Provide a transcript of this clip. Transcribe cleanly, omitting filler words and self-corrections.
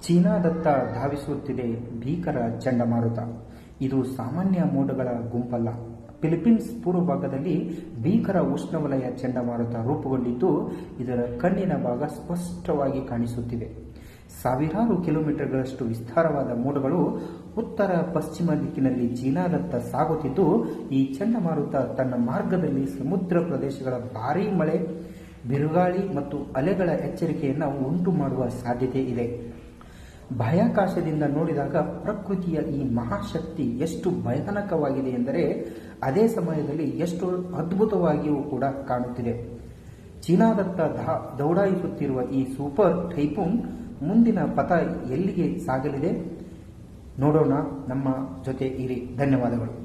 ಚೀನಾದತ್ತ ಧಾವಿಸುತ್ತಿದೆ ಭೀಕರ ಚಂಡಮಾರುತ. ಇದು ಸಾಮಾನ್ಯ ಮೋಡಗಳ ಗುಂಪಲ್ಲ. ಫಿಲಿಪೀನ್ಸ್ ಪೂರ್ವ ಭಾಗದಲ್ಲಿ ಭೀಕರ ಉಷ್ಣವಲಯ ಚಂಡಮಾರುತ ರೂಪುಗೊಂಡಿದ್ದು, ಇದರ ಕಣ್ಣಿನ ಭಾಗ ಸ್ಪಷ್ಟವಾಗಿ ಕಾಣಿಸುತ್ತಿವೆ. ಸಾವಿರಾರು ಕಿಲೋಮೀಟರ್ಗಳಷ್ಟು ವಿಸ್ತಾರವಾದ ಮೋಡಗಳು ಉತ್ತರ ಪಶ್ಚಿಮ ದಿಕ್ಕಿನಲ್ಲಿ ಚೀನಾದತ್ತ ಸಾಗುತ್ತಿದ್ದು, ಈ ಚಂಡಮಾರುತ ತನ್ನ ಮಾರ್ಗದಲ್ಲಿ ಸಮುದ್ರ ಪ್ರದೇಶಗಳ ಭಾರೀ ಮಳೆ, ಬಿರುಗಾಳಿ ಮತ್ತು ಅಲೆಗಳ ಎಚ್ಚರಿಕೆಯನ್ನು ಉಂಟು ಮಾಡುವ ಸಾಧ್ಯತೆ ಇದೆ. ಬಾಹ್ಯಾಕಾಶದಿಂದ ನೋಡಿದಾಗ ಪ್ರಕೃತಿಯ ಈ ಮಹಾಶಕ್ತಿ ಎಷ್ಟು ಭಯಾನಕವಾಗಿದೆ ಎಂದರೆ ಅದೇ ಸಮಯದಲ್ಲಿ ಎಷ್ಟು ಅದ್ಭುತವಾಗಿಯೂ ಕೂಡ ಕಾಣುತ್ತಿದೆ. ಚೀನಾದತ್ತ ದೌಡಾಯಿಸುತ್ತಿರುವ ಈ ಸೂಪರ್ ಟೈಫೂನ್ ಮುಂದಿನ ಪಥ ಎಲ್ಲಿಗೆ ಸಾಗಲಿದೆ ನೋಡೋಣ. ನಮ್ಮ ಜೊತೆ ಇರಿ. ಧನ್ಯವಾದಗಳು.